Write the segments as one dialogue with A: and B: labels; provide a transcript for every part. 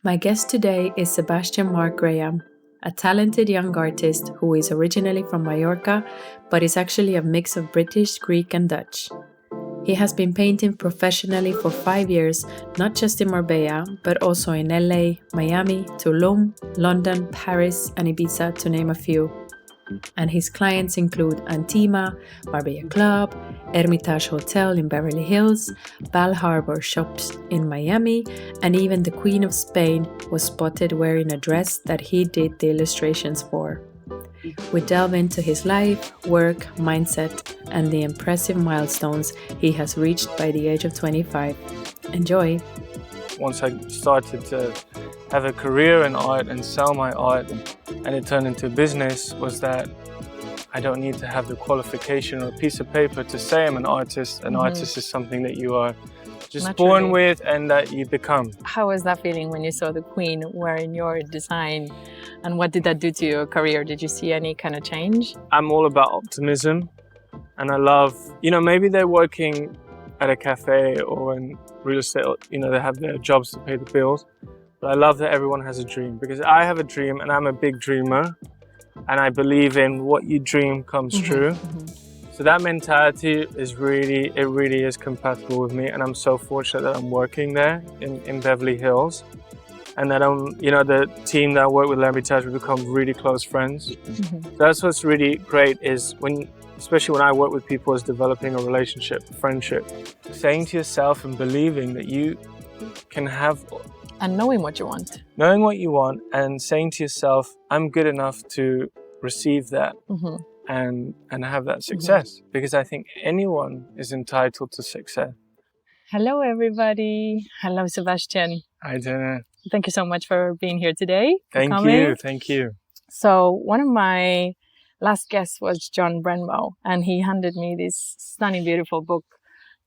A: My guest today is Sebastian Marc Graham, a talented young artist who is originally from Mallorca, but is actually a mix of British, Greek, and Dutch. He has been painting professionally for 5 years, not just in Marbella, but also in LA, Miami, Tulum, London, Paris, and Ibiza, to name a few. And his clients include Antima, Marbella Club, L'Ermitage Hotel in Beverly Hills, Bal Harbour Shops in Miami, and even the Queen of Spain was spotted wearing a dress that he did the illustrations for. We delve into his life, work, mindset, and the impressive milestones he has reached by the age of 25. Enjoy!
B: Once I started to have a career in art and sell my art, and it turned into business, was that I don't need to have the qualification or a piece of paper to say I'm an artist. An artist is something that you are just
C: Naturally.
B: born with and that you become.
C: How was that feeling when you saw the Queen wearing your design? And what did that do to your career? Did you see any kind of change?
B: I'm all about optimism, and I love, maybe they're working at a cafe or in real estate, they have their jobs to pay the bills. But I love that everyone has a dream, because I have a dream and I'm a big dreamer, and I believe in what you dream comes true. So that mentality really is compatible with me, and I'm so fortunate that I'm working there in Beverly Hills, and that the team that I work with, L'Ermitage, we become really close friends. So that's what's really great, is especially when I work with people, is developing a relationship, friendship, saying to yourself and believing that you can have.
C: And knowing what you want.
B: Knowing what you want and saying to yourself, I'm good enough to receive that and have that success. Because I think anyone is entitled to success.
C: Hello, everybody. Hello, Sebastian.
B: I don't know.
C: Thank you so much for being here today.
B: Thank you.
C: So one of my last guests was John Brenmo, and he handed me this stunning, beautiful book,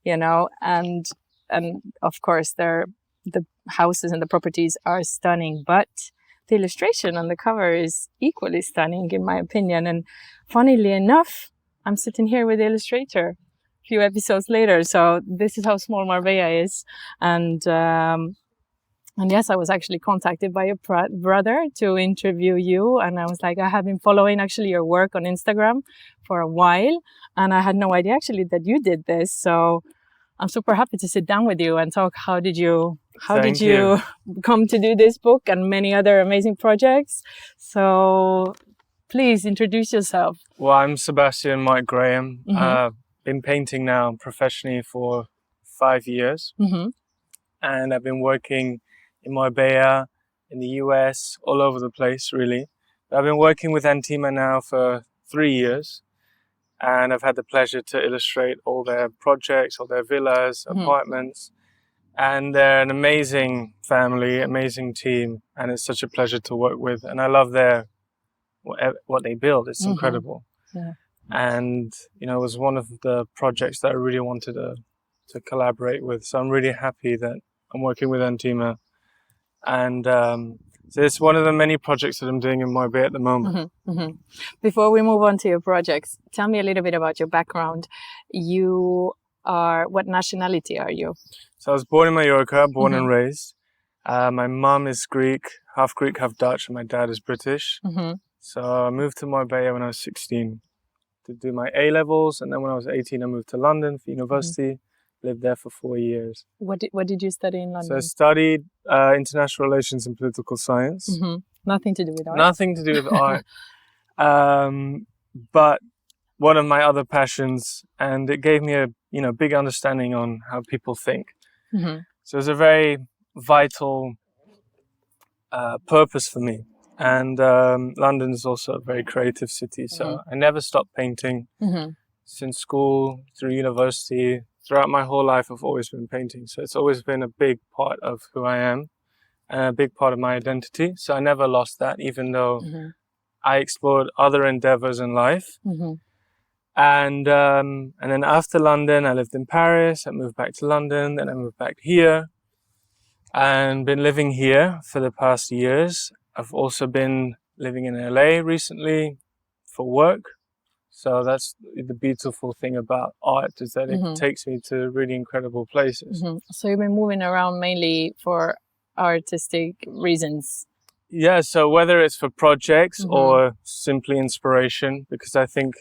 C: and of course the houses and the properties are stunning, but the illustration on the cover is equally stunning, in my opinion. And funnily enough, I'm sitting here with the illustrator a few episodes later. So this is how small Marbella is. And yes, I was actually contacted by your brother to interview you. And I was like, I have been following actually your work on Instagram for a while. And I had no idea actually that you did this. So I'm super happy to sit down with you and talk. How did you come to do this book and many other amazing projects? So please introduce yourself.
B: Well, I'm Sebastian Marc Graham. Been painting now professionally for 5 years. And I've been working in Marbella, in the US, all over the place, really. I've been working with Antima now for 3 years. And I've had the pleasure to illustrate all their projects, all their villas, apartments. And they're an amazing family, amazing team. And it's such a pleasure to work with. And I love what they build. It's incredible.
C: Yeah.
B: And, it was one of the projects that I really wanted to collaborate with. So I'm really happy that I'm working with Antima. And so it's one of the many projects that I'm doing in Marbella at the moment.
C: Before we move on to your projects, tell me a little bit about your background. What nationality are you?
B: So I was born in Mallorca, born and raised. My mum is Greek, half Dutch, and my dad is British. So I moved to Marbella when I was 16 to do my A-levels. And then when I was 18, I moved to London for university. Lived there for 4 years.
C: What did you study in London?
B: So I studied international relations and political science.
C: Nothing to do with art?
B: Nothing to do with art. But one of my other passions, and it gave me a big understanding on how people think. So it's a very vital purpose for me. And London is also a very creative city. So I never stopped painting since school, through university. Throughout my whole life, I've always been painting. So it's always been a big part of who I am and a big part of my identity. So I never lost that, even though I explored other endeavors in life. And then after London, I lived in Paris. I moved back to London. Then I moved back here and been living here for the past years. I've also been living in LA recently for work. So that's the beautiful thing about art, is that it takes me to really incredible places.
C: So you've been moving around mainly for artistic reasons?
B: Yeah, so whether it's for projects or simply inspiration, because I think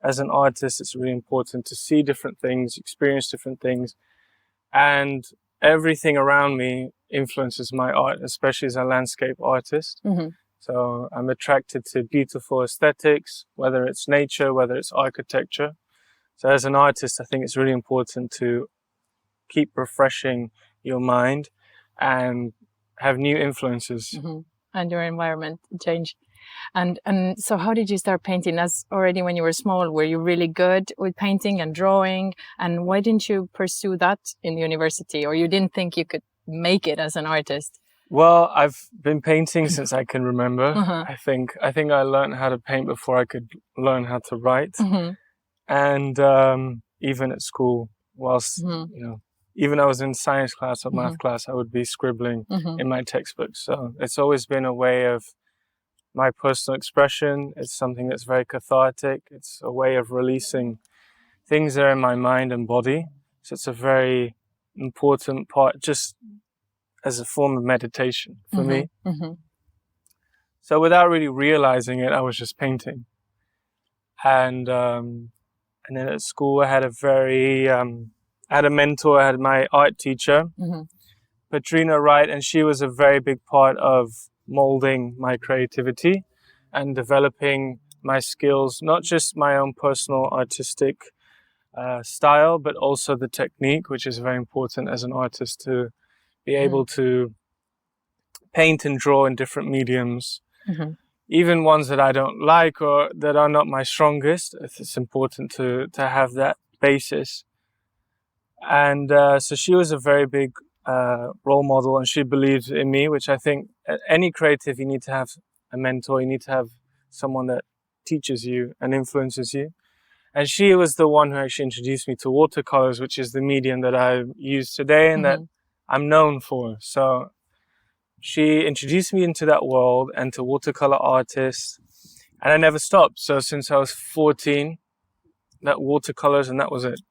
B: as an artist, it's really important to see different things, experience different things, and everything around me influences my art, especially as a landscape artist. So I'm attracted to beautiful aesthetics, whether it's nature, whether it's architecture. So as an artist, I think it's really important to keep refreshing your mind and have new influences.
C: And your environment change. And so how did you start painting? As already when you were small, were you really good with painting and drawing? And why didn't you pursue that in university? Or you didn't think you could make it as an artist?
B: Well, I've been painting since I can remember. I think I learned how to paint before I could learn how to write. And even at school, whilst, even I was in science class or math class, I would be scribbling in my textbooks. So it's always been a way of my personal expression. It's something that's very cathartic. It's a way of releasing things that are in my mind and body. So it's a very important part, just as a form of meditation for me. So without really realizing it, I was just painting. And then at school, I had I had a mentor. I had my art teacher, Patrina Wright, and she was a very big part of molding my creativity and developing my skills, not just my own personal artistic style, but also the technique, which is very important as an artist to be able to paint and draw in different mediums, even ones that I don't like or that are not my strongest. It's important to have that basis. And so she was a very big role model, and she believed in me, which I think any creative, you need to have a mentor. You need to have someone that teaches you and influences you. And she was the one who actually introduced me to watercolors, which is the medium that I use today and that I'm known for. So she introduced me into that world and to watercolor artists, and I never stopped. So since I was 14, that watercolors, and that was it.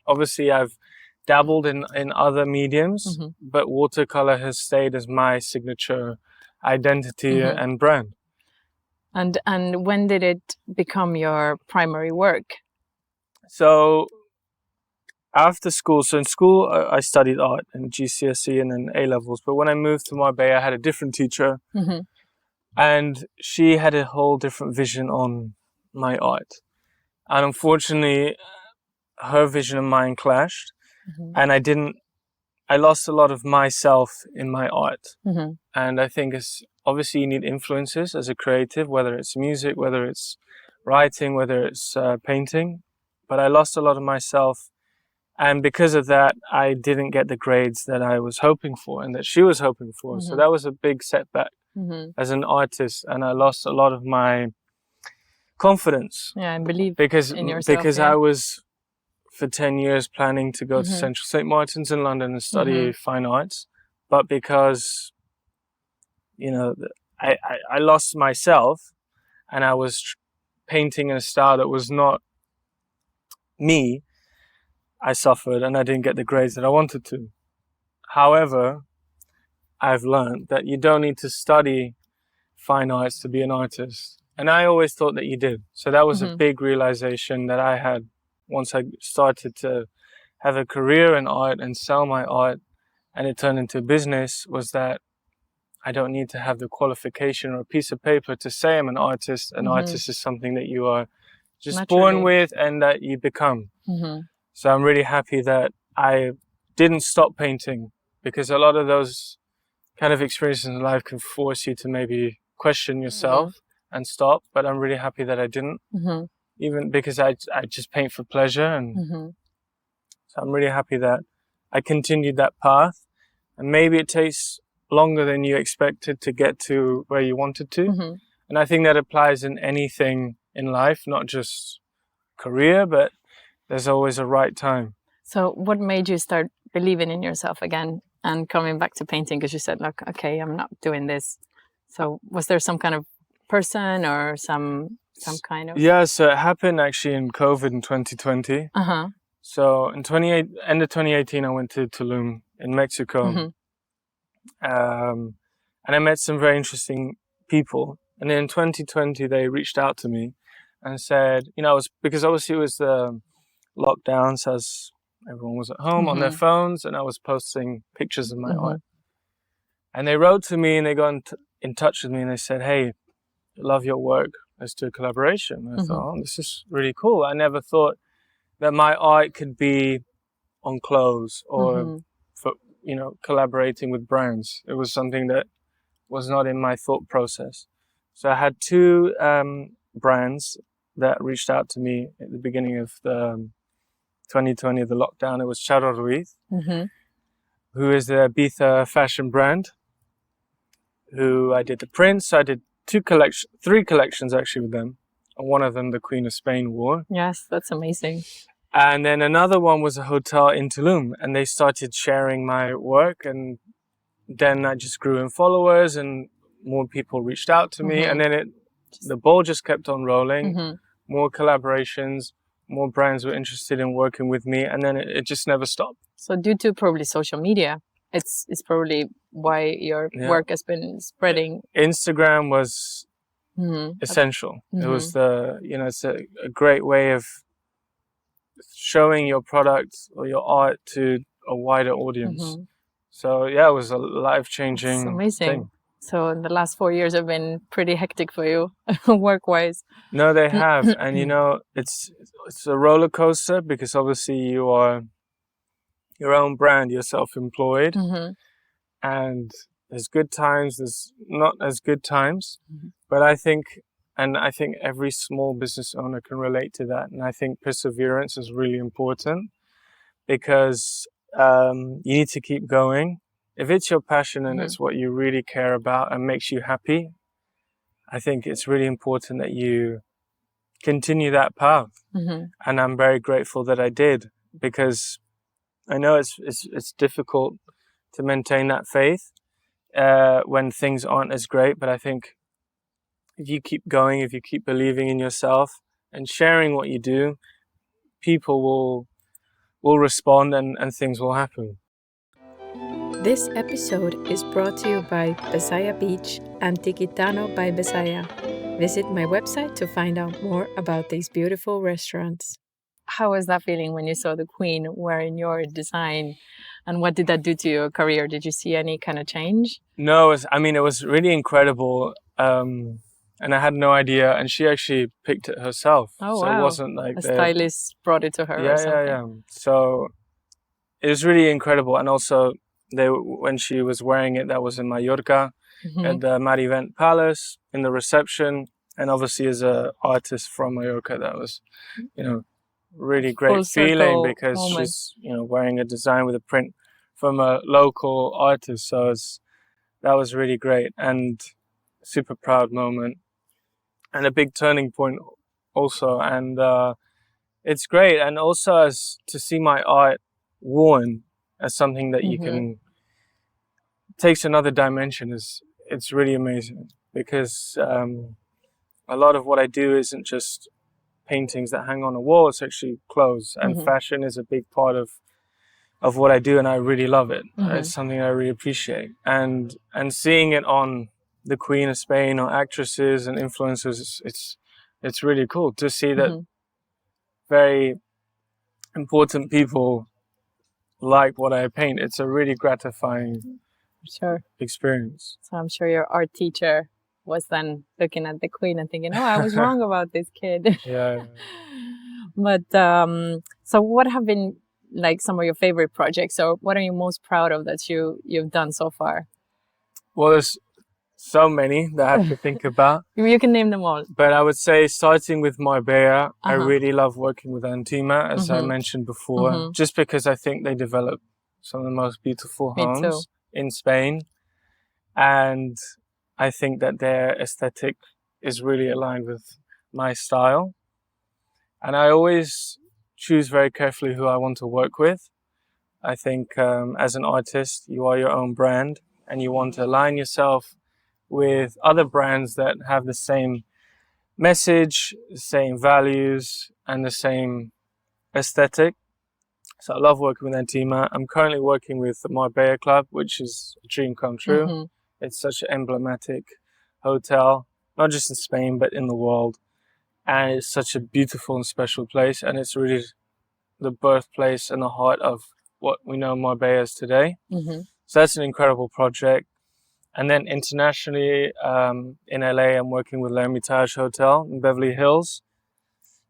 B: Obviously, I've dabbled in other mediums, but watercolor has stayed as my signature identity and brand.
C: And when did it become your primary work?
B: So after school, so in school I studied art and GCSE and then A-levels, but when I moved to Marbella, I had a different teacher, and she had a whole different vision on my art. And unfortunately, her vision and mine clashed, and I lost a lot of myself in my art. And I think it's obviously you need influences as a creative, whether it's music, whether it's writing, whether it's painting, but I lost a lot of myself. And because of that, I didn't get the grades that I was hoping for and that she was hoping for. So that was a big setback as an artist, and I lost a lot of my confidence.
C: Yeah, I believe in yourself.
B: Because I was for 10 years planning to go to Central St. Martin's in London and study fine arts, but because I lost myself and I was painting in a style that was not me, I suffered and I didn't get the grades that I wanted to. However, I've learned that you don't need to study fine arts to be an artist. And I always thought that you did. So that was a big realization that I had once I started to have a career in art and sell my art, and it turned into business, was that I don't need to have the qualification or a piece of paper to say I'm an artist. An artist is something that you are just
C: naturally
B: born with and that you become. So I'm really happy that I didn't stop painting, because a lot of those kind of experiences in life can force you to maybe question yourself and stop. But I'm really happy that I didn't, even because I just paint for pleasure. And so I'm really happy that I continued that path. And maybe it takes longer than you expected to get to where you wanted to. And I think that applies in anything in life, not just career, but there's always a right time.
C: So what made you start believing in yourself again and coming back to painting? Because you said, look, okay, I'm not doing this. So was there some kind of person or some kind of...
B: Yeah, so it happened actually in COVID in 2020. So in end of 2018, I went to Tulum in Mexico. And I met some very interesting people. And then in 2020, they reached out to me and said, because obviously it was the lockdowns as everyone was at home on their phones, and I was posting pictures of my art. And they wrote to me and they got in touch with me and they said, hey, love your work. Let's do a collaboration. And I thought, this is really cool. I never thought that my art could be on clothes or for, collaborating with brands. It was something that was not in my thought process. So I had two brands that reached out to me at the beginning of the 2020, the lockdown. It was Charo Ruiz, who is the Ibiza fashion brand, who I did the prints. So I did three collections actually with them. And one of them, the Queen of Spain wore.
C: Yes, that's amazing.
B: And then another one was a hotel in Tulum, and they started sharing my work, and then I just grew in followers and more people reached out to me, and then the ball just kept on rolling. More collaborations, more brands were interested in working with me, and then it just never stopped.
C: So due to probably social media, it's probably why your work has been spreading.
B: Instagram was essential. It was it's a great way of showing your product or your art to a wider audience. So yeah, it was a life-changing thing.
C: So in the last 4 years have been pretty hectic for you, work-wise.
B: No, they have, and it's a roller coaster because obviously you are your own brand, you're self-employed, and there's good times, there's not as good times, but I think every small business owner can relate to that, and I think perseverance is really important because you need to keep going. If it's your passion and it's what you really care about and makes you happy, I think it's really important that you continue that path. And I'm very grateful that I did, because I know it's difficult to maintain that faith when things aren't as great. But I think if you keep going, if you keep believing in yourself and sharing what you do, people will respond and things will happen.
A: This episode is brought to you by Besaya Beach and Tikitano by Besaya. Visit my website to find out more about these beautiful restaurants.
C: How was that feeling when you saw the Queen wearing your design? And what did that do to your career? Did you see any kind of change?
B: No, it was really incredible. And I had no idea. And she actually picked it herself.
C: Oh,
B: so
C: wow.
B: It wasn't like
C: a stylist brought it to her or something.
B: Yeah. So it was really incredible. And also, when she was wearing it, that was in Mallorca at the Marivent Palace in the reception. And obviously, as an artist from Mallorca, that was, really great feeling because she's, wearing a design with a print from a local artist. So that was really great and super proud moment and a big turning point also. And it's great. And also as to see my art worn as something that you can takes another dimension it's really amazing, because a lot of what I do isn't just paintings that hang on a wall, it's actually clothes, and fashion is a big part of what I do, and I really love it. It's something I really appreciate, and seeing it on the Queen of Spain or actresses and influencers, it's really cool to see that very important people like what I paint. It's a really gratifying experience.
C: So I'm sure your art teacher was then looking at the Queen and thinking, oh, I was wrong about this kid.
B: Yeah.
C: But so what have been like some of your favorite projects, or what are you most proud of that you've done so far?
B: Well, there's so many that I have to think about.
C: You can name them all.
B: But I would say, starting with Marbella, I really love working with Antima, as I mentioned before, just because I think they develop some of the most beautiful homes in Spain. And I think that their aesthetic is really aligned with my style. And I always choose very carefully who I want to work with. I think as an artist, you are your own brand, and you want to align yourself with other brands that have the same message, the same values, and the same aesthetic. So I love working with Antima. I'm currently working with the Marbella Club, which is a dream come true.
C: Mm-hmm.
B: It's such an emblematic hotel, not just in Spain, but in the world. And it's such a beautiful and special place. And it's really the birthplace and the heart of what we know Marbella is today.
C: Mm-hmm.
B: So that's an incredible project. And then internationally, in LA, I'm working with L'Ermitage Hotel in Beverly Hills.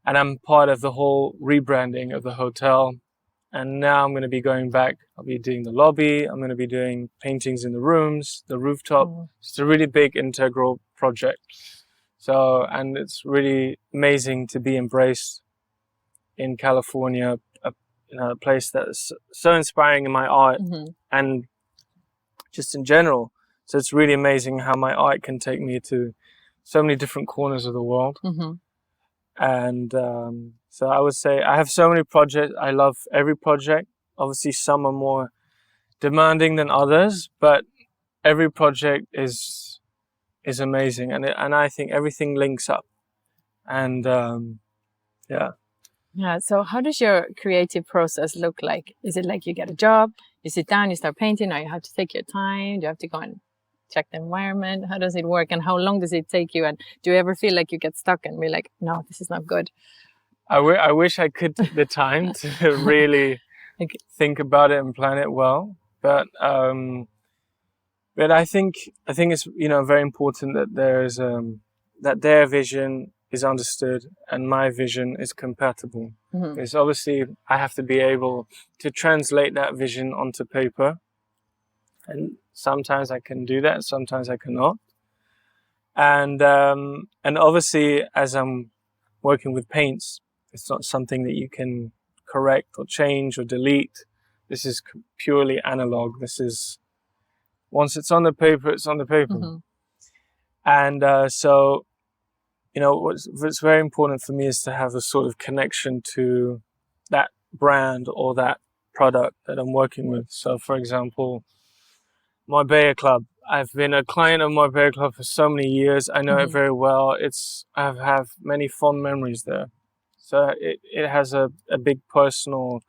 B: And I'm part of the whole rebranding of the hotel. And now I'm going to be going back. I'll be doing the lobby. I'm going to be doing paintings in the rooms, the rooftop.
C: Oh.
B: It's a really big integral project. So, and it's really amazing to be embraced in California, a place that's so inspiring in my art
C: Mm-hmm.
B: and just in general. So it's really amazing how my art can take me to so many different corners of the world.
C: Mm-hmm.
B: And so I would say I have so many projects. I love every project. Obviously, some are more demanding than others, but every project is amazing. And I think everything links up. And yeah.
C: Yeah. So how does your creative process look like? Is it like you get a job, you sit down, you start painting, or you have to take your time? Do you have to go and check the environment? How does it work? And how long does it take you? And do you ever feel like you get stuck and be like, no, this is not good?
B: I wish I could take the time to really
C: Okay.
B: think about it and plan it well. But I think it's very important that there's that their vision is understood and my vision is compatible.
C: Mm-hmm.
B: Because obviously I have to be able to translate that vision onto paper, and sometimes I can do that, sometimes I cannot. And obviously, as I'm working with paints, it's not something that you can correct or change or delete. This is purely analog. This is, once it's on the paper, it's on the paper.
C: Mm-hmm.
B: And so, what's very important for me is to have a sort of connection to that brand or that product that I'm working with. So, for example, Marbella Club. I've been a client of Marbella Club for so many years. I know it very well. I have many fond memories there. So it has a big personal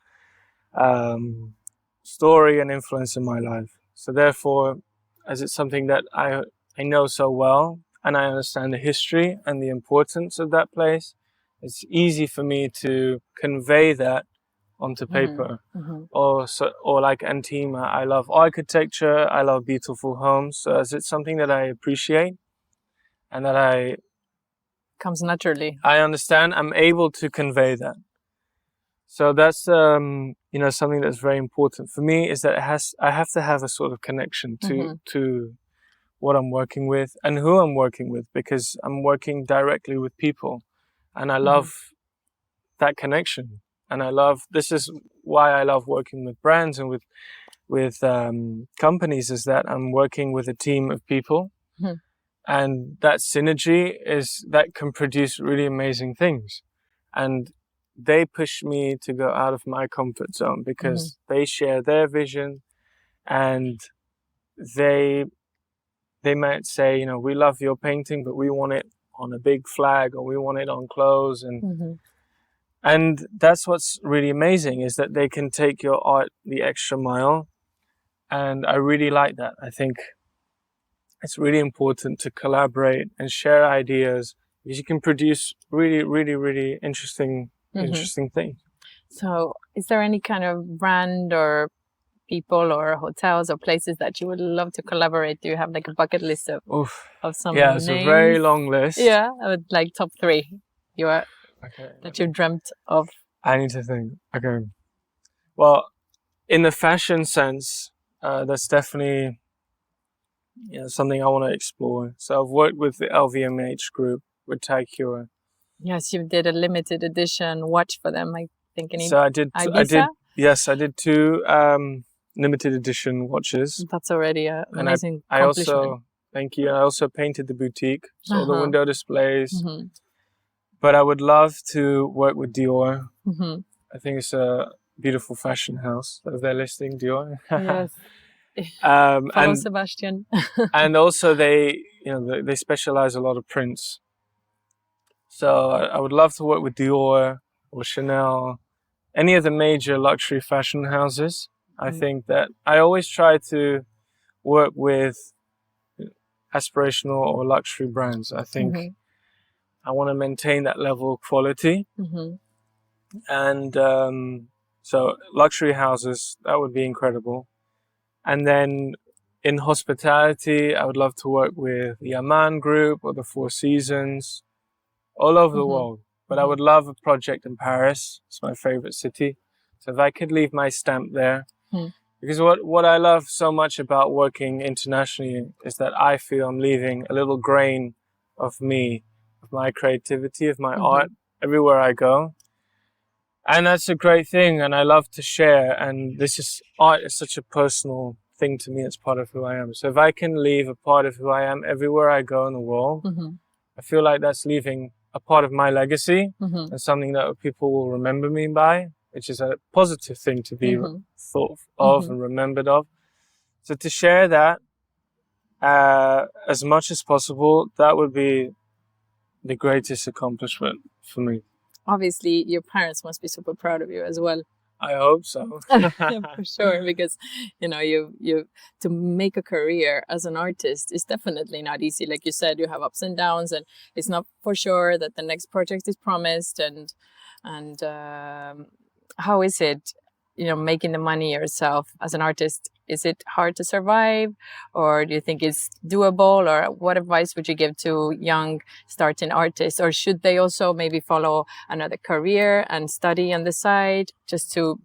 B: story and influence in my life. So therefore, as it's something that I know so well, and I understand the history and the importance of that place, it's easy for me to convey that onto paper.
C: Mm-hmm.
B: Or like Antima, I love architecture, I love beautiful homes. So as it's something that I appreciate and that
C: Comes naturally.
B: I understand, I'm able to convey that. So that's something that's very important for me, is that I have to have a sort of connection to what I'm working with and who I'm working with, because I'm working directly with people, and I love that connection. And this is why I love working with brands and with companies, is that I'm working with a team of people.
C: Mm-hmm.
B: And that synergy that can produce really amazing things. And they push me to go out of my comfort zone, because they share their vision, and they might say, we love your painting, but we want it on a big flag, or we want it on clothes. And that's what's really amazing, is that they can take your art the extra mile. And I really like that. I think it's really important to collaborate and share ideas, because you can produce really, really, really interesting things.
C: So is there any kind of brand or people or hotels or places that you would love to collaborate? Do you have like a bucket list of some
B: Yeah,
C: names?
B: it's a very long list.
C: Yeah, I would like top 3 that you dreamt of.
B: I need to think. Okay. Well, in the fashion sense, that's definitely something I want to explore. So I've worked with the LVMH group, with Taikura.
C: Yes, you did a limited edition watch for them, I think.
B: So I did.
C: Ibiza?
B: I did 2 limited edition watches.
C: That's already an amazing
B: I
C: accomplishment.
B: also, thank you. I also painted the boutique, so the window displays.
C: Mm-hmm.
B: But I would love to work with Dior.
C: Mm-hmm.
B: I think it's a beautiful fashion house that they're listing, Dior.
C: Yes.
B: And
C: Sebastian.
B: and also they specialize a lot of prints. So I would love to work with Dior or Chanel any of the major luxury fashion houses. I think that I always try to work with aspirational or luxury brands. I think I want to maintain that level of quality. And so luxury houses, that would be incredible. And then in hospitality, I would love to work with the Aman Group or the Four Seasons, all over the world. But I would love a project in Paris. It's my favorite city. So if I could leave my stamp there, because what I love so much about working internationally is that I feel I'm leaving a little grain of me, of my creativity, of my art everywhere I go. And that's a great thing, and I love to share. And art is such a personal thing to me. It's part of who I am. So if I can leave a part of who I am everywhere I go in the world, I feel like that's leaving a part of my legacy and something that people will remember me by, which is a positive thing to be thought of and remembered of. So to share that as much as possible, that would be the greatest accomplishment for me.
C: Obviously, your parents must be super proud of you as well.
B: I hope so.
C: Yeah, for sure, because you to make a career as an artist is definitely not easy. Like you said, you have ups and downs, and it's not for sure that the next project is promised. And how is it, making the money yourself as an artist? Is it hard to survive, or do you think it's doable? Or what advice would you give to young starting artists? Or should they also maybe follow another career and study on the side just to,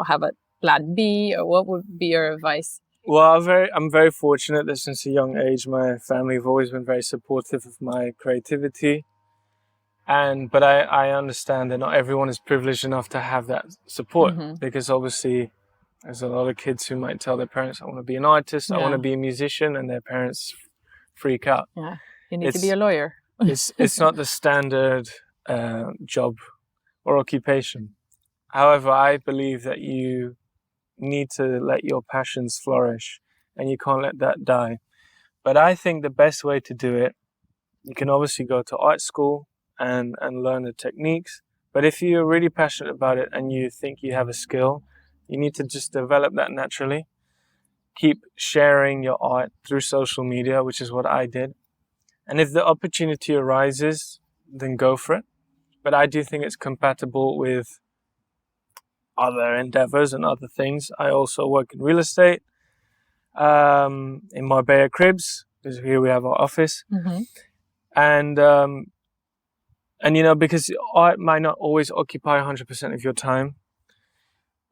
C: have a plan B? Or what would be your advice?
B: Well, I'm very fortunate that since a young age, my family have always been very supportive of my creativity. But I understand that not everyone is privileged enough to have that support, because obviously there's a lot of kids who might tell their parents, I want to be an artist, I want to be a musician, and their parents freak out.
C: Yeah, you need to be a lawyer.
B: It's not the standard job or occupation. However, I believe that you need to let your passions flourish and you can't let that die. But I think the best way to do it, you can obviously go to art school and learn the techniques. But if you're really passionate about it and you think you have a skill, you need to just develop that naturally. Keep sharing your art through social media, which is what I did. And if the opportunity arises, then go for it. But I do think it's compatible with other endeavors and other things. I also work in real estate in Marbella Cribs, because here we have our office. And because art might not always occupy 100% of your time.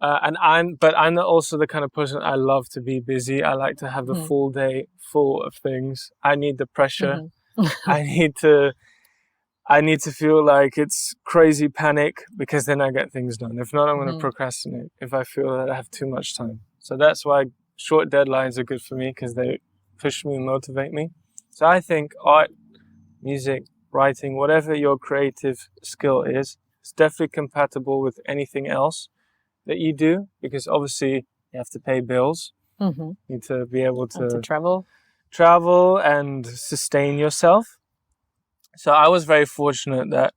B: But I'm not also the kind of person, I love to be busy. I like to have the full day full of things. I need the pressure. I need to feel like it's crazy panic, because then I get things done. If not, I'm going to procrastinate if I feel that I have too much time. So that's why short deadlines are good for me, because they push me and motivate me. So I think art, music, writing, whatever your creative skill is, it's definitely compatible with anything else that you do, because obviously you have to pay bills. You need to be able to travel and sustain yourself. So I was very fortunate that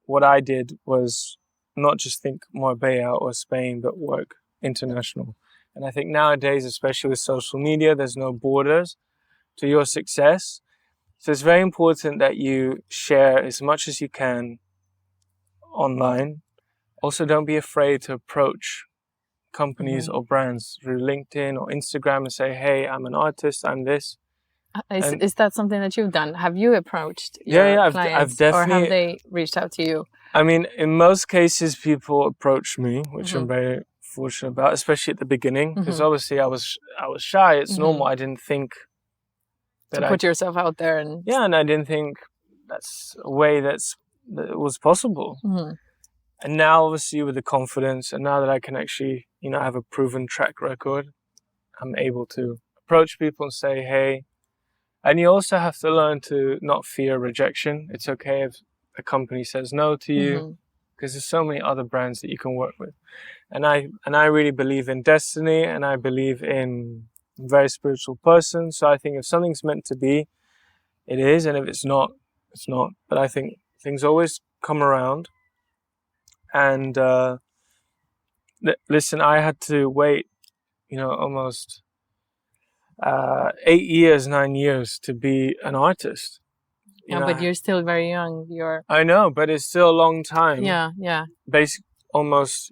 B: what I did was not just think Marbella or Spain, but work international. And I think nowadays, especially with social media, there's no borders to your success. So it's very important that you share as much as you can online. Also, don't be afraid to approach companies or brands through LinkedIn or Instagram and say, hey, I'm an artist, I'm this.
C: Is that something that you've done? Have you approached your clients,
B: I've definitely,
C: or have they reached out to you?
B: I mean, in most cases, people approach me, which I'm very fortunate about, especially at the beginning, because obviously I was shy. It's normal. I didn't think that
C: to put yourself out there, and
B: and I didn't think that's a way that was possible. And now, obviously, with the confidence, and now that I can actually, have a proven track record, I'm able to approach people and say, hey. And you also have to learn to not fear rejection. It's okay if a company says no to you, because there's so many other brands that you can work with. And I really believe in destiny, and I believe in a very spiritual person. So I think if something's meant to be, it is. And if it's not, it's not. But I think things always come around. And listen, I had to wait, almost 8 years, 9 years to be an artist.
C: But you're still very young.
B: I know, but it's still a long time.
C: Yeah.
B: Basic, almost,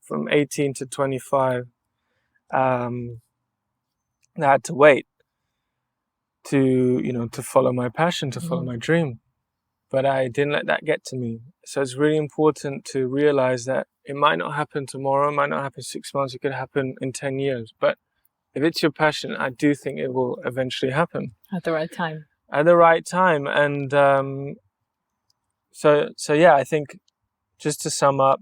B: from 18 to 25. I had to wait to follow my passion, to follow my dream. But I didn't let that get to me. So it's really important to realize that it might not happen tomorrow, it might not happen 6 months, it could happen in 10 years. But if it's your passion, I do think it will eventually happen.
C: At the right time.
B: At the right time. And so yeah, I think just to sum up,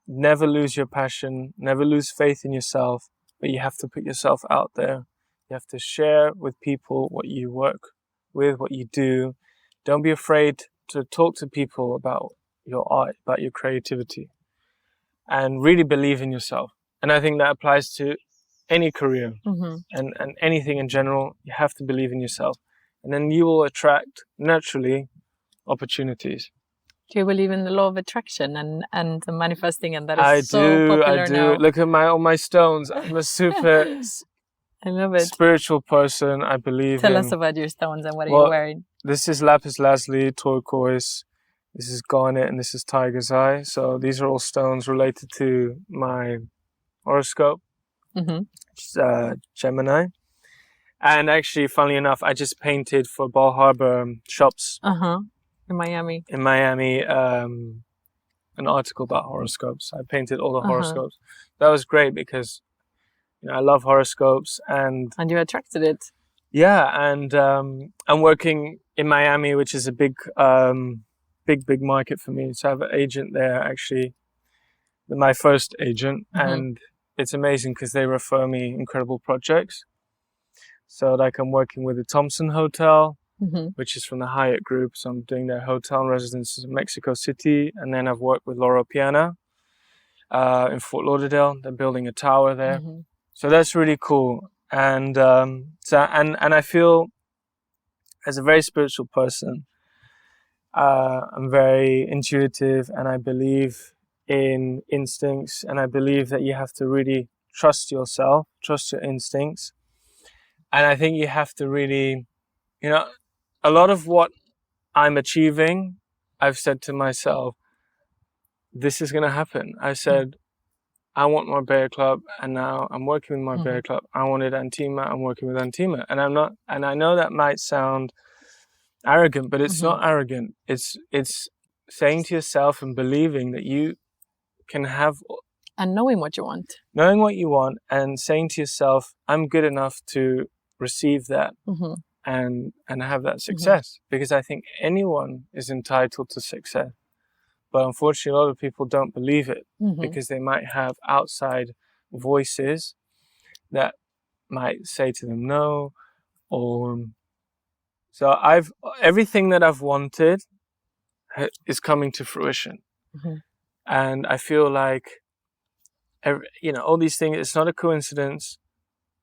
B: never lose your passion, never lose faith in yourself, but you have to put yourself out there. You have to share with people what you work with, what you do. Don't be afraid to talk to people about your art, about your creativity, and really believe in yourself. And I think that applies to any career and anything in general. You have to believe in yourself, and then you will attract naturally opportunities.
C: Do you believe in the law of attraction and the manifesting, and that is popular
B: I do.
C: now?
B: Look at all my stones. I'm a super
C: I love it.
B: Spiritual person. I believe
C: Tell
B: in.
C: us about your stones and what are you wearing?
B: This is lapis lazuli, turquoise. This is garnet, and this is tiger's eye. So these are all stones related to my horoscope, which is Gemini. And actually, funnily enough, I just painted for Bal Harbour Shops
C: in Miami.
B: An article about horoscopes. I painted all the horoscopes. That was great because I love horoscopes, and
C: you attracted it.
B: Yeah, and I'm working in Miami, which is a big market for me. So I have an agent there, actually, my first agent, and it's amazing because they refer me incredible projects. So like I'm working with the Thompson Hotel, which is from the Hyatt Group. So I'm doing their hotel and residences in Mexico City, and then I've worked with Loro Piana in Fort Lauderdale. They're building a tower there. So that's really cool. And and I feel, as a very spiritual person, I'm very intuitive, and I believe in instincts, and I believe that you have to really trust yourself, trust your instincts. And I think you have to really, a lot of what I'm achieving, I've said to myself, this is going to happen. I said, I want Marbella Club, and now I'm working with Marbella Club. I wanted Antima, I'm working with Antima. And I'm not, and I know that might sound arrogant, but it's not arrogant. It's saying to yourself and believing that you can have,
C: and knowing what you want.
B: Knowing what you want, and saying to yourself, I'm good enough to receive that and have that success. Because I think anyone is entitled to success. But unfortunately, a lot of people don't believe it because they might have outside voices that might say to them no. So everything that I've wanted is coming to fruition. And I feel like, all these things, it's not a coincidence.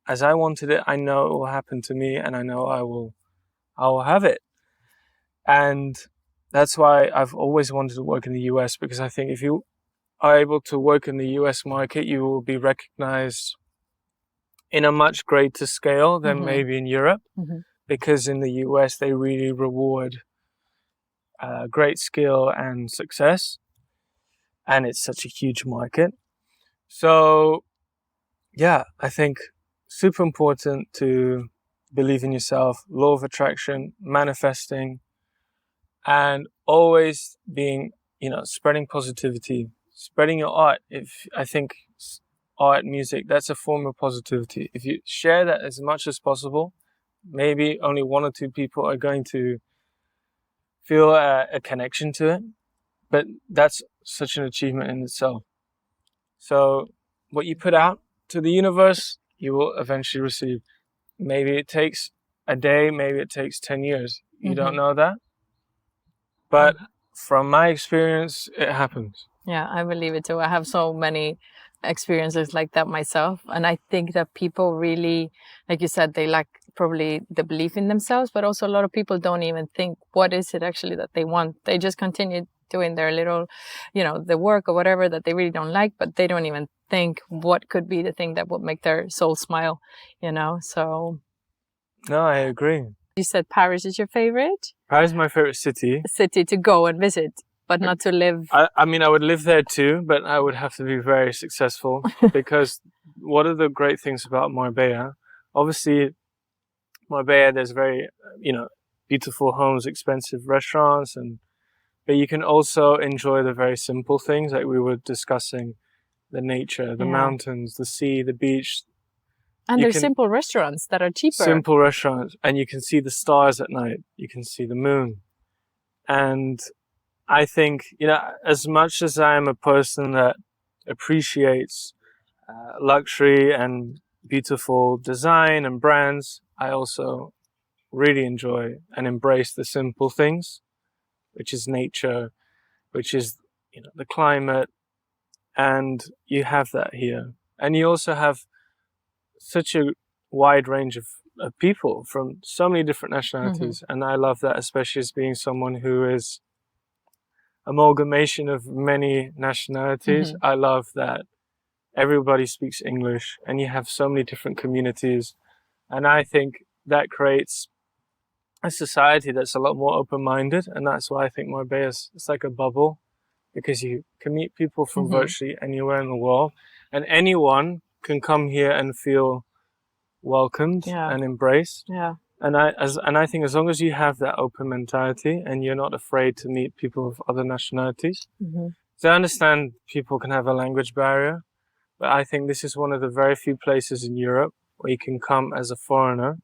B: As I wanted it, I know it will happen to me, and I know I will have it. And that's why I've always wanted to work in the US, because I think if you are able to work in the US market, you will be recognized in a much greater scale than maybe in Europe, because in the US they really reward great skill and success, and it's such a huge market. So yeah, I think super important to believe in yourself, law of attraction, manifesting, and always being, spreading positivity, spreading your art. I think art, music, that's a form of positivity. If you share that as much as possible, maybe only 1 or 2 people are going to feel a connection to it, but that's such an achievement in itself. So what you put out to the universe, you will eventually receive. Maybe it takes a day, maybe it takes 10 years. You don't know that. But from my experience, it happens.
C: Yeah, I believe it too. I have so many experiences like that myself. And I think that people really, like you said, they lack probably the belief in themselves, but also a lot of people don't even think, what is it actually that they want? They just continue doing their little, the work or whatever that they really don't like, but they don't even think what could be the thing that would make their soul smile, so.
B: No, I agree.
C: You said Paris is your favorite?
B: Paris is my favorite city.
C: City to go and visit, but not to live.
B: I mean, I would live there too, but I would have to be very successful because one of the great things about Marbella, obviously, Marbella, there's very, beautiful homes, expensive restaurants, but you can also enjoy the very simple things like we were discussing, the nature, the mountains, the sea, the beach.
C: And there's simple restaurants that are cheaper.
B: Simple restaurants, and you can see the stars at night. You can see the moon. And I think, as much as I am a person that appreciates luxury and beautiful design and brands, I also really enjoy and embrace the simple things, which is nature, which is, the climate. And you have that here. And you also have such a wide range of people from so many different nationalities. And I love that, especially as being someone who is amalgamation of many nationalities. I love that everybody speaks English and you have so many different communities. And I think that creates a society that's a lot more open-minded. And that's why I think Marbella is like a bubble, because you can meet people from virtually anywhere in the world, and anyone can come here and feel welcomed and embraced. And I think as long as you have that open mentality and you're not afraid to meet people of other nationalities, so I understand people can have a language barrier, but I think this is one of the very few places in Europe where you can come as a foreigner.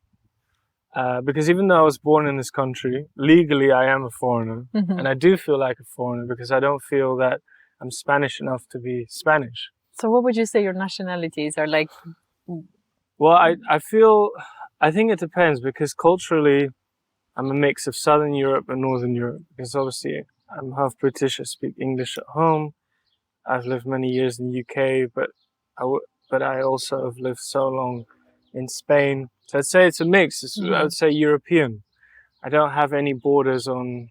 B: Because even though I was born in this country, legally I am a foreigner, and I do feel like a foreigner because I don't feel that I'm Spanish enough to be Spanish.
C: So what would you say your nationalities are like?
B: Well, I think it depends, because culturally I'm a mix of Southern Europe and Northern Europe, because obviously I'm half British. I speak English at home. I've lived many years in the UK, but I also have lived so long in Spain. So I'd say it's a mix. I would say European. I don't have any borders on,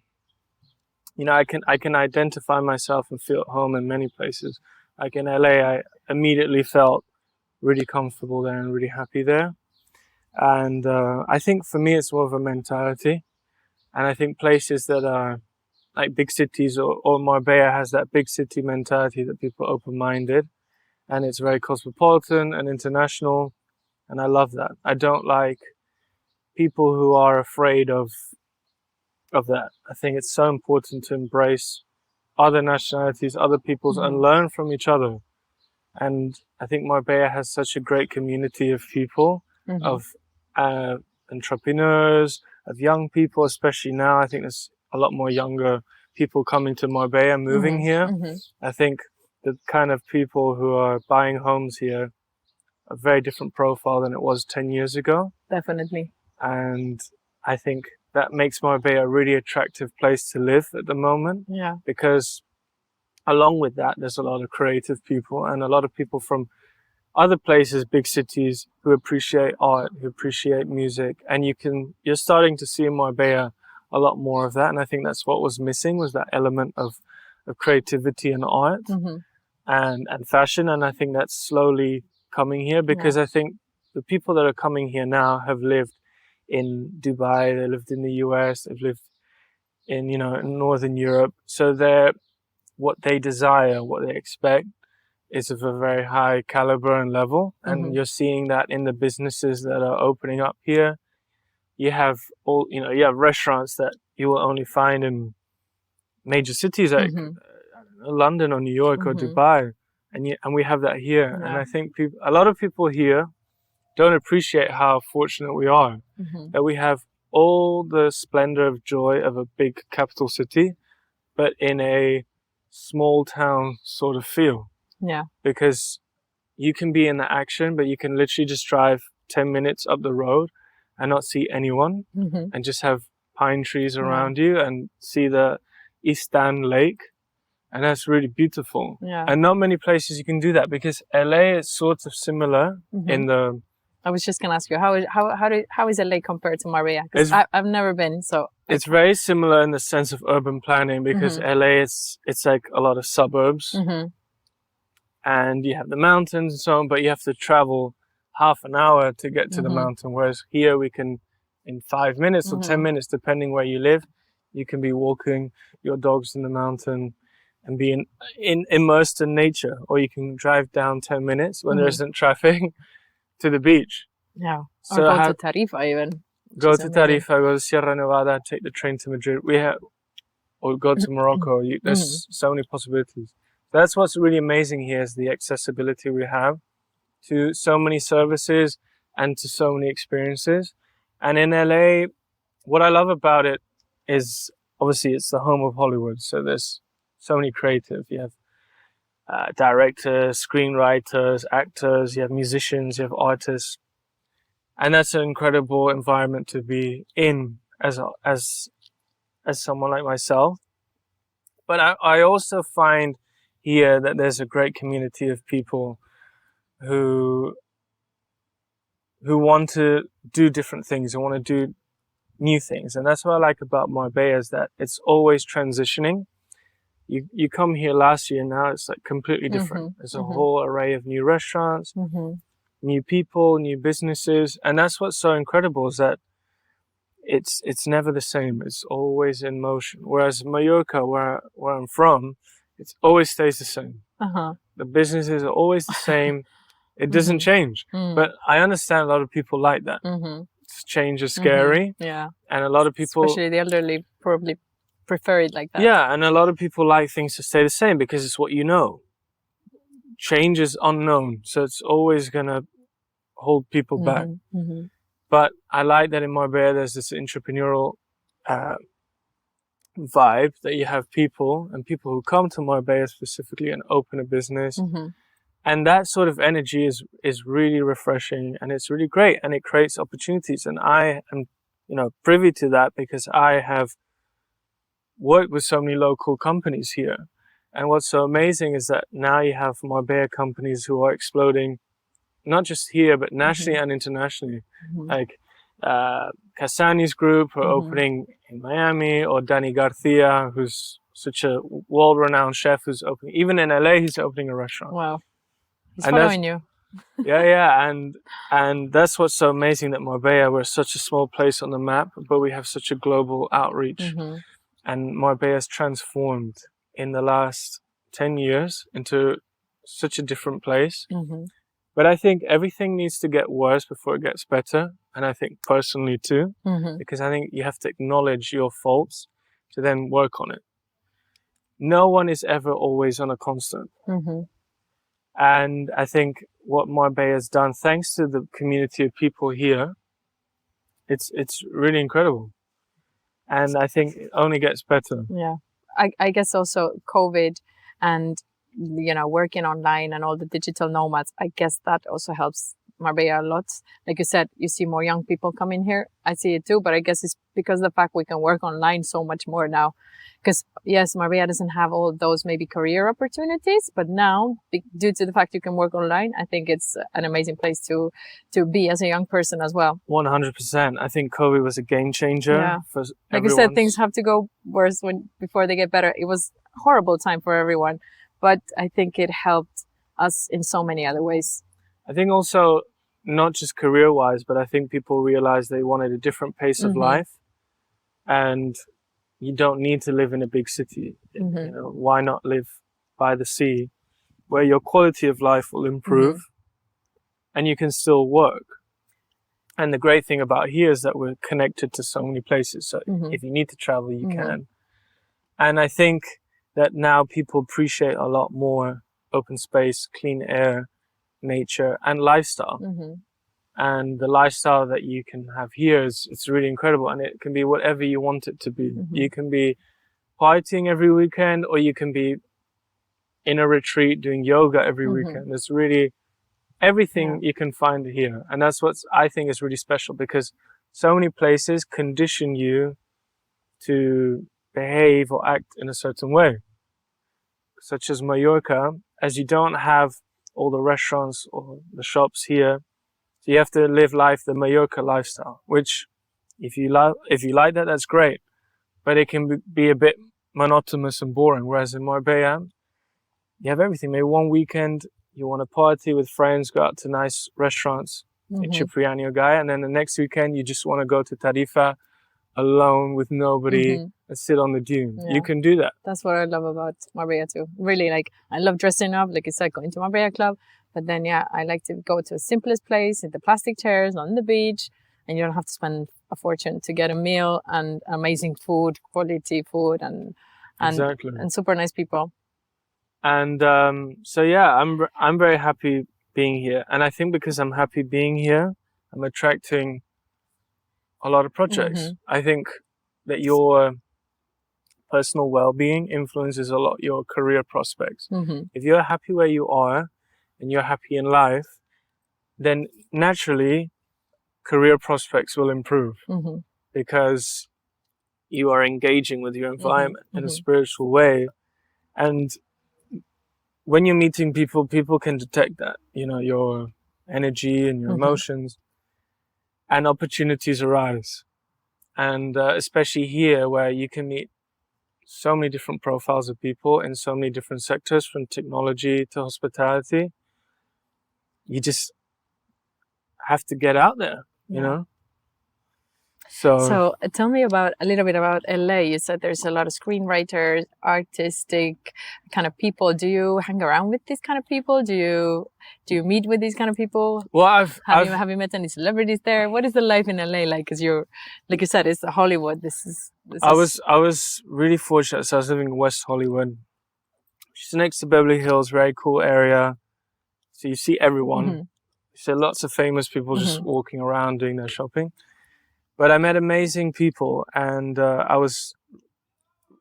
B: I can identify myself and feel at home in many places. Like in LA, I immediately felt really comfortable there and really happy there. And I think for me, it's more of a mentality. And I think places that are like big cities, or Marbella has that big city mentality that people are open-minded, and it's very cosmopolitan and international. And I love that. I don't like people who are afraid of that. I think it's so important to embrace other nationalities, other peoples, and learn from each other. And I think Marbella has such a great community of people, of entrepreneurs, of young people, especially now. I think there's a lot more younger people coming to Marbella, moving here. I think the kind of people who are buying homes here, a very different profile than it was 10 years ago.
C: Definitely.
B: And I think that makes Marbella a really attractive place to live at the moment.
C: Yeah.
B: Because along with that, there's a lot of creative people and a lot of people from other places, big cities, who appreciate art, who appreciate music. And you're starting to see in Marbella a lot more of that. And I think that's what was missing, was that element of creativity and art and fashion. And I think that's slowly coming here, because I think the people that are coming here now have lived in Dubai, they lived in the US, they've lived in, in Northern Europe. So what they desire, what they expect is of a very high caliber and level. And you're seeing that in the businesses that are opening up here. You have you have restaurants that you will only find in major cities like London or New York or Dubai. And we have that here. Yeah. And I think a lot of people here don't appreciate how fortunate we are that we have all the splendor of joy of a big capital city, but in a small town sort of feel.
C: Yeah.
B: Because you can be in the action, but you can literally just drive 10 minutes up the road and not see anyone and just have pine trees around you and see the Easton Lake. And that's really beautiful.
C: Yeah.
B: And not many places you can do that, because LA is sort of similar in the
C: I was just gonna ask you how is LA compared to Marbella? Because I've never been, so
B: it's very similar in the sense of urban planning because LA it's like a lot of suburbs, and you have the mountains and so on, but you have to travel half an hour to get to the mountain. Whereas here we can, in 5 minutes or 10 minutes, depending where you live, you can be walking your dogs in the mountain and be immersed in nature, or you can drive down 10 minutes when there isn't traffic to the beach.
C: Yeah. So or go to Tarifa even.
B: Go to Tarifa, go to Sierra Nevada, take the train to Madrid. Or go to Morocco. There's so many possibilities. That's what's really amazing here is the accessibility we have to so many services and to so many experiences. And in LA, what I love about it is obviously it's the home of Hollywood. So there's so many creative. You have directors, screenwriters, actors, you have musicians, you have artists. And that's an incredible environment to be in as someone like myself. But I also find here that there's a great community of people who want to do different things, who want to do new things. And that's what I like about Marbella is that it's always transitioning. You come here last year, now it's like completely different. There's a whole array of new restaurants, new people, new businesses. And that's what's so incredible is that it's never the same. It's always in motion. Whereas Mallorca, where I'm from, it always stays the same. The businesses are always the same. It doesn't change. But I understand a lot of people like that. Change is scary.
C: Yeah.
B: And a lot of people...
C: Especially the elderly probably prefer it like that.
B: Yeah, and a lot of people like things to stay the same because it's what you know. Change is unknown. So it's always going to hold people back. But I like that in Marbella there's this entrepreneurial vibe that you have people who come to Marbella specifically and open a business. And that sort of energy is really refreshing and it's really great and it creates opportunities. And I am, privy to that because I have worked with so many local companies here. And what's so amazing is that now you have Marbella companies who are exploding, not just here, but nationally and internationally. Like Cassani's group are opening in Miami, or Danny Garcia, who's such a world-renowned chef who's opening, even in LA, he's opening a restaurant.
C: Wow. He's following you.
B: Yeah. And that's what's so amazing that Marbella, we're such a small place on the map, but we have such a global outreach. And Marbella's transformed in the last 10 years into such a different place. But I think everything needs to get worse before it gets better. And I think personally too, because I think you have to acknowledge your faults to then work on it. No one is ever always on a constant. And I think what Marbella has done, thanks to the community of people here, it's really incredible. And I think it only gets better.
C: Yeah. I guess also COVID and, working online and all the digital nomads, I guess that also helps Marbella a lot. Like you said, you see more young people coming here. I see it too, but I guess it's because of the fact we can work online so much more now. Because yes, Marbella doesn't have all those maybe career opportunities, but now due to the fact you can work online, I think it's an amazing place to be as a young person as well.
B: 100%. I think COVID was a game changer for
C: like you said, things have to go worse before they get better. It was a horrible time for everyone, but I think it helped us in so many other ways.
B: I think also, not just career-wise, but I think people realized they wanted a different pace of life. And you don't need to live in a big city. Why not live by the sea where your quality of life will improve and you can still work? And the great thing about here is that we're connected to so many places. So if you need to travel, you can. And I think that now people appreciate a lot more open space, clean air, nature and lifestyle. And the lifestyle that you can have here it's really incredible, and it can be whatever you want it to be. You can be partying every weekend, or you can be in a retreat doing yoga every weekend. There's really everything you can find here, and that's what I think is really special, because so many places condition you to behave or act in a certain way, such as Mallorca, as you don't have all the restaurants or the shops here. So you have to live life, the Mallorca lifestyle, which if you like that, that's great. But it can be a bit monotonous and boring. Whereas in Marbella, you have everything. Maybe one weekend you want to party with friends, go out to nice restaurants, in Cipriani or Gaia, and then the next weekend you just want to go to Tarifa alone with nobody and sit on the dune.
C: Yeah.
B: You can do that.
C: That's what I love about Marbella too. Really, like, I love dressing up, like you said, going to Marbella Club. But then, yeah, I like to go to the simplest place, in the plastic chairs, on the beach, and you don't have to spend a fortune to get a meal and amazing food, quality food, and
B: Exactly.
C: and super nice people.
B: And so yeah, I'm very happy being here, and I think because I'm happy being here, I'm attracting a lot of projects. I think that your personal well-being influences a lot your career prospects. If you're happy where you are and you're happy in life, then naturally career prospects will improve because you are engaging with your environment in a spiritual way. And when you're meeting people, people can detect that, you know, your energy and your emotions, and opportunities arise. And especially here, where you can meet so many different profiles of people in so many different sectors, from technology to hospitality, you just have to get out there, you know?
C: So tell me a little bit about LA. You said there's a lot of screenwriters, artistic kind of people. Do you hang around with these kind of people? Do you meet with these kind of people?
B: Well,
C: have you met any celebrities there? What is the life in LA like? Because you're, like you said, it's Hollywood. I
B: was really fortunate. So I was living in West Hollywood, which is next to Beverly Hills, very cool area. So you see everyone. You see lots of famous people just walking around doing their shopping. But I met amazing people, and I was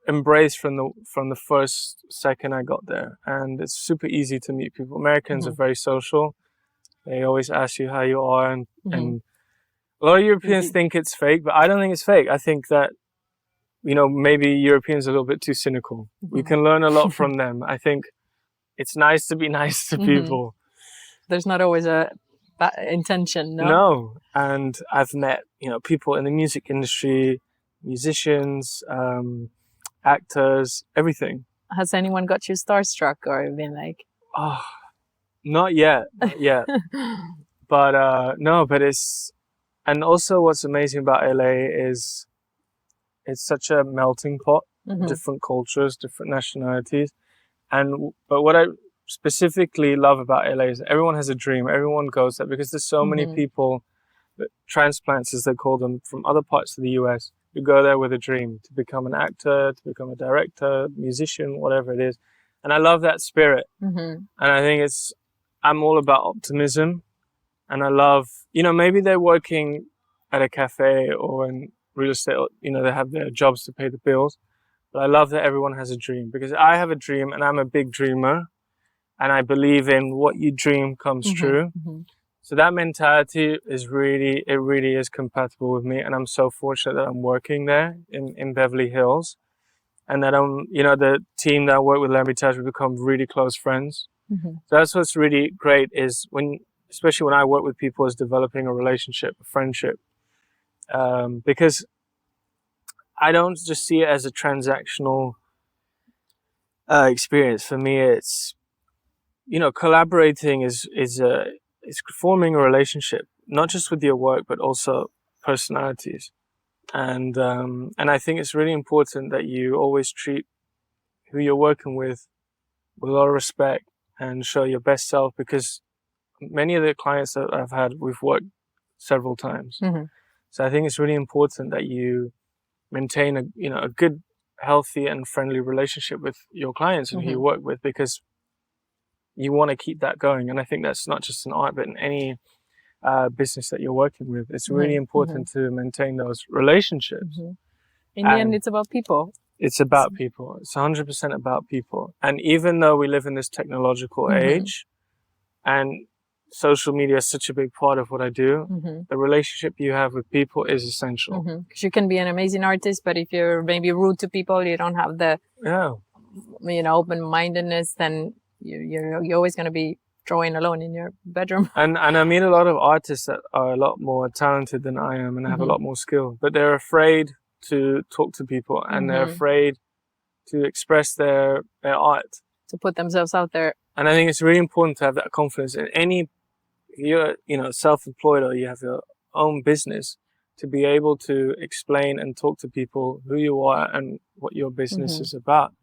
B: embraced from the first second I got there. And it's super easy to meet people. Americans are very social. They always ask you how you are, and a lot of Europeans think it's fake, but I don't think it's fake. I think that, you know, maybe Europeans are a little bit too cynical. We can learn a lot from them. I think it's nice to be nice to people.
C: There's not always a bad intention, no?
B: No. And I've met, you know, people in the music industry, musicians, actors, everything.
C: Has anyone got you starstruck or been like...
B: Oh, not yet. But no, but it's... And also what's amazing about LA is it's such a melting pot, different cultures, different nationalities. But what I specifically love about LA is everyone has a dream. Everyone goes there because there's so many people, transplants as they call them, from other parts of the US, who go there with a dream to become an actor, to become a director, musician, whatever it is. And I love that spirit. And I think I'm all about optimism. And I love, you know, maybe they're working at a cafe or in real estate, you know, they have their jobs to pay the bills. But I love that everyone has a dream, because I have a dream and I'm a big dreamer. And I believe in what you dream comes true. So that mentality really is compatible with me. And I'm so fortunate that I'm working there in Beverly Hills. And that the team that I work with, L'Ermitage, we become really close friends. So that's what's really great, is especially when I work with people, is developing a relationship, a friendship. Because I don't just see it as a transactional experience. For me, it's, you know, collaborating is forming a relationship, not just with your work, but also personalities. And I think it's really important that you always treat who you're working with a lot of respect and show your best self, because many of the clients that I've had, we've worked several times. So I think it's really important that you maintain a good, healthy and friendly relationship with your clients and who you work with, because you want to keep that going. And I think that's not just in art, but in any business that you're working with. It's really important to maintain those relationships.
C: In the end, it's about people.
B: It's about people. It's 100% about people. And even though we live in this technological age, and social media is such a big part of what I do, the relationship you have with people is essential.
C: Because you can be an amazing artist, but if you're maybe rude to people, you don't have the open-mindedness, then you're always going to be drawing alone in your bedroom.
B: And I meet a lot of artists that are a lot more talented than I am and have a lot more skill, but they're afraid to talk to people, and they're afraid to express their art.
C: To put themselves out there.
B: And I think it's really important to have that confidence in you're self-employed or you have your own business, to be able to explain and talk to people who you are and what your business is about.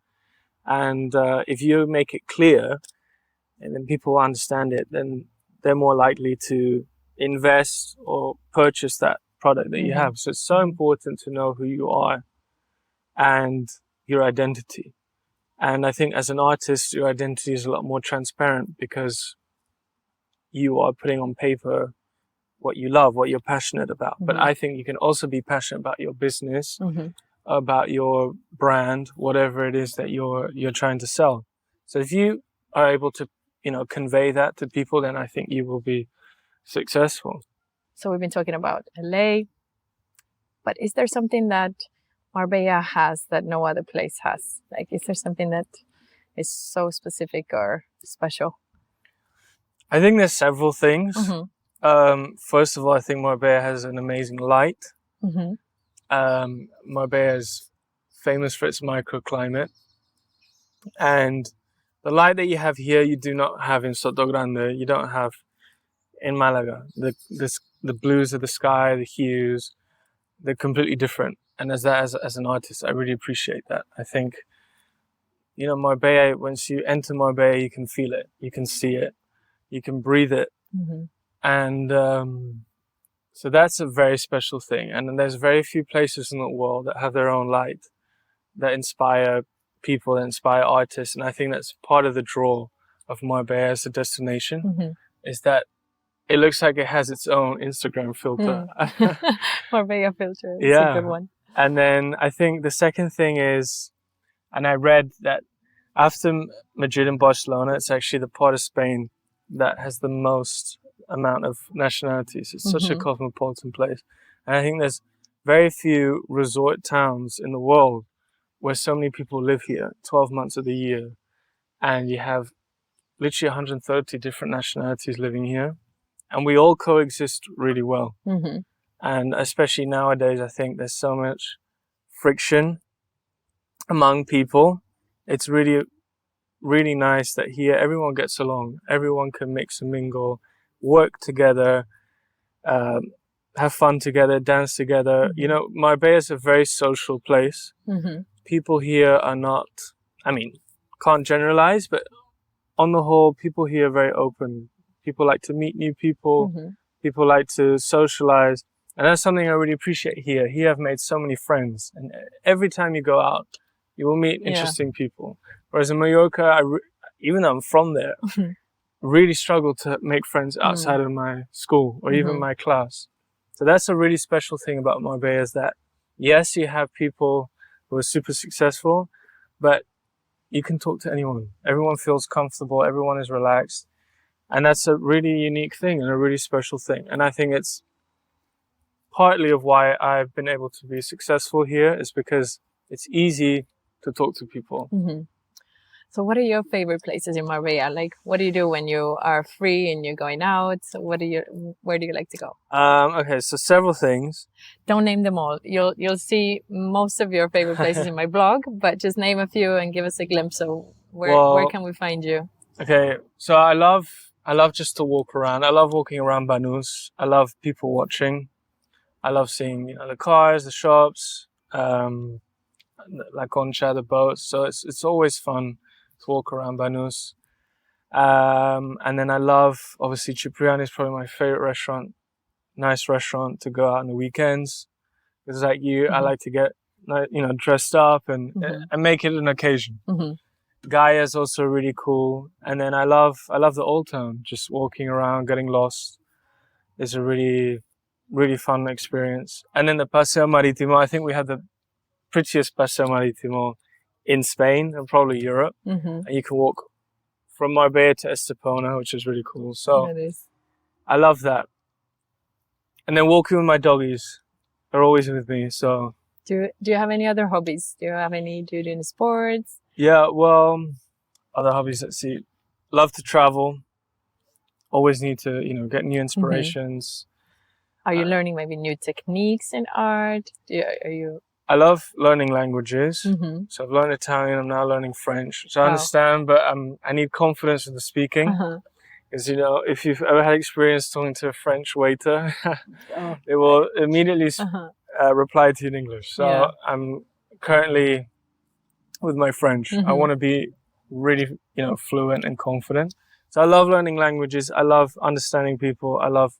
B: And if you make it clear and then people understand it, then they're more likely to invest or purchase that product that you have. So it's so important to know who you are and your identity. And I think as an artist, your identity is a lot more transparent because you are putting on paper what you love, what you're passionate about. But I think you can also be passionate about your business, about your brand, whatever it is that you're trying to sell. So if you are able to, convey that to people, then I think you will be successful.
C: So we've been talking about LA, but is there something that Marbella has that no other place has? Like, is there something that is so specific or special?
B: I think there's several things. First of all, I think Marbella has an amazing light. Marbella is famous for its microclimate. And the light that you have here, you do not have in Sotogrande. You don't have in Malaga. The blues of the sky, the hues, they're completely different. And as an artist, I really appreciate that. I think, Marbella, once you enter Marbella, you can feel it. You can see it. You can breathe it. And so that's a very special thing. And there's very few places in the world that have their own light, that inspire people, that inspire artists. And I think that's part of the draw of Marbella as a destination, is that it looks like it has its own Instagram filter.
C: Marbella filter, it's a good one.
B: And then I think the second thing is, and I read that after Madrid and Barcelona, it's actually the part of Spain that has the most amount of nationalities. It's such a cosmopolitan place. And I think there's very few resort towns in the world where so many people live here 12 months of the year. And you have literally 130 different nationalities living here. And we all coexist really well. And especially nowadays, I think there's so much friction among people. It's really, really nice that here everyone gets along. Everyone can mix and mingle, work together, have fun together, dance together. Marbella is a very social place. People here are not, can't generalize, but on the whole, people here are very open. People like to meet new people. People like to socialize. And that's something I really appreciate here. Here I've made so many friends. And every time you go out, you will meet interesting people. Whereas in Mallorca, even though I'm from there, really struggle to make friends outside of my school or even my class. So that's a really special thing about Marbella, is that, yes, you have people who are super successful, but you can talk to anyone. Everyone feels comfortable. Everyone is relaxed. And that's a really unique thing and a really special thing. And I think it's partly of why I've been able to be successful here, is because it's easy to talk to people.
C: So what are your favorite places in Marbella? Like, what do you do when you are free and you're going out? So where do you like to go?
B: Okay, so several things.
C: Don't name them all. You'll see most of your favorite places in my blog, but just name a few and give us a glimpse of where can we find you? Okay,
B: so I love just to walk around. I love walking around Banús. I love people watching. I love seeing the cars, the shops, La Concha, the boats. So it's always fun to walk around Banús. And then I love, obviously, Cipriani is probably my favorite restaurant. Nice restaurant to go out on the weekends. Because like you, I like to get dressed up and make it an occasion. Gaia is also really cool. And then I love the Old Town. Just walking around, getting lost is a really, really fun experience. And then the Paseo Marítimo, I think we have the prettiest Paseo Marítimo in Spain and probably Europe. And you can walk from Marbella to Estepona, which is really cool. So I love that. And then walking with my doggies, they're always with me. So
C: do you have any other hobbies? Do you do any sports?
B: Yeah, well, other hobbies, let's see. Love to travel. always need to, get new inspirations.
C: Are you learning maybe new techniques in art?
B: I love learning languages.
C: Mm-hmm.
B: So I've learned Italian. I'm now learning French. So I
C: Wow.
B: understand, but I need confidence in the speaking. Because, if you've ever had experience talking to a French waiter, they will immediately reply to you in English. So
C: Yeah.
B: I'm currently with my French. I want to be really, fluent and confident. So I love learning languages. I love understanding people. I love,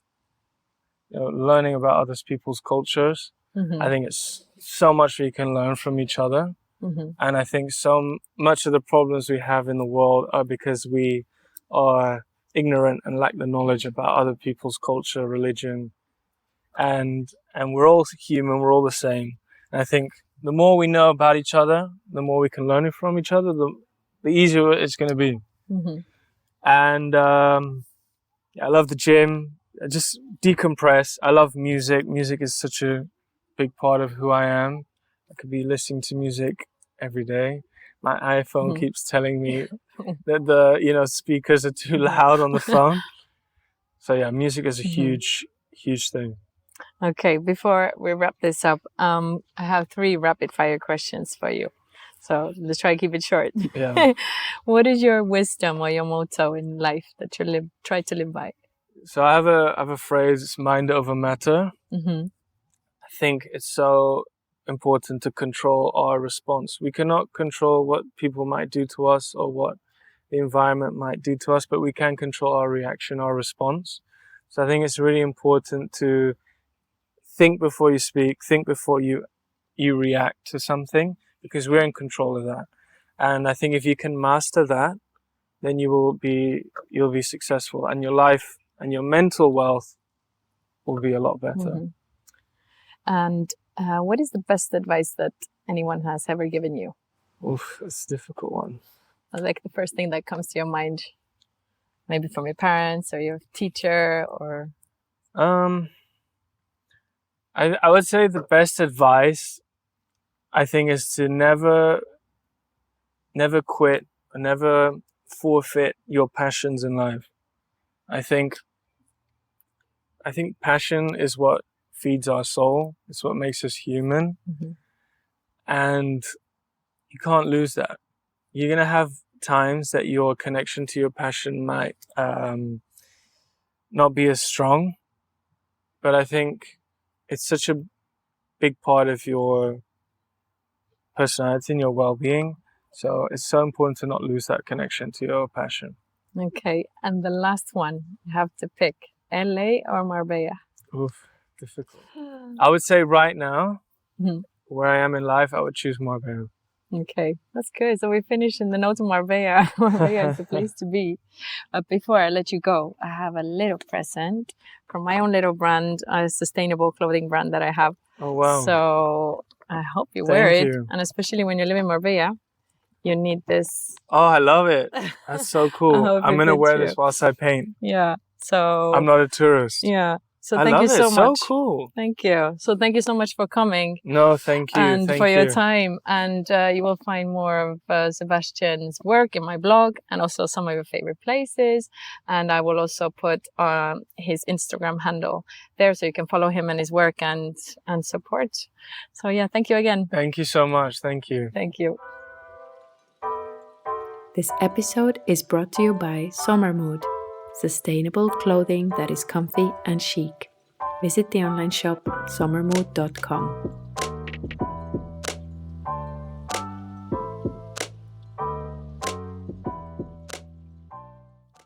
B: learning about other people's cultures. I think it's so much we can learn from each other. And I think so much of the problems we have in the world are because we are ignorant and lack the knowledge about other people's culture, religion, and we're all human, we're all the same. And I think the more we know about each other, the more we can learn from each other, the easier it's going to be. And I love the gym. I just decompress. I love music. Music is such a big part of who I am. I could be listening to music every day. My iPhone keeps telling me that the speakers are too loud on the phone. So yeah, music is a huge thing.
C: Okay, before we wrap this up, I have 3 rapid fire questions for you. So let's try to keep it short.
B: Yeah.
C: What is your wisdom or your motto in life that you try to live by?
B: So I have a phrase, it's mind over matter. I think it's so important to control our response. We cannot control what people might do to us or what the environment might do to us, but we can control our reaction, our response. So I think it's really important to think before you speak, think before you react to something, because we're in control of that. And I think if you can master that, then you'll be successful, and your life and your mental wealth will be a lot better.
C: And what is the best advice that anyone has ever given you?
B: Oof, that's a difficult one.
C: Like the first thing that comes to your mind, maybe from your parents or your teacher, or
B: I would say the best advice, I think, is to never quit or never forfeit your passions in life. I think passion is what feeds our soul. It's what makes us human. And you can't lose that. You're going to have times that your connection to your passion might not be as strong. But I think it's such a big part of your personality and your well-being. So it's so important to not lose that connection to your passion.
C: Okay. And the last one, you have to pick LA or Marbella?
B: Oof, difficult. I would say right now, where I am in life, I would choose Marbella.
C: Okay, that's good. So we finished in the note of Marbella. Marbella is the place to be. But before I let you go, I have a little present from my own little brand, a sustainable clothing brand that I have.
B: Oh, wow.
C: So I hope you wear it.
B: Thank you.
C: And especially when you live in Marbella, you need this.
B: Oh, I love it. That's so cool. I'm going to wear this whilst I paint.
C: Yeah. So
B: I'm not a tourist.
C: Yeah. So
B: I
C: thank
B: love
C: you so
B: it.
C: much.
B: So cool.
C: Thank you. So thank you so much for coming.
B: No, thank you.
C: And
B: thank
C: for your
B: you.
C: time. And you will find more of Sebastian's work in my blog, and also some of your favorite places. And I will also put his Instagram handle there, so you can follow him and his work and support. So yeah, thank you again.
B: Thank you so much. Thank you.
C: Thank you.
A: This episode is brought to you by Summer Mood, sustainable clothing that is comfy and chic. Visit the online shop summermood.com.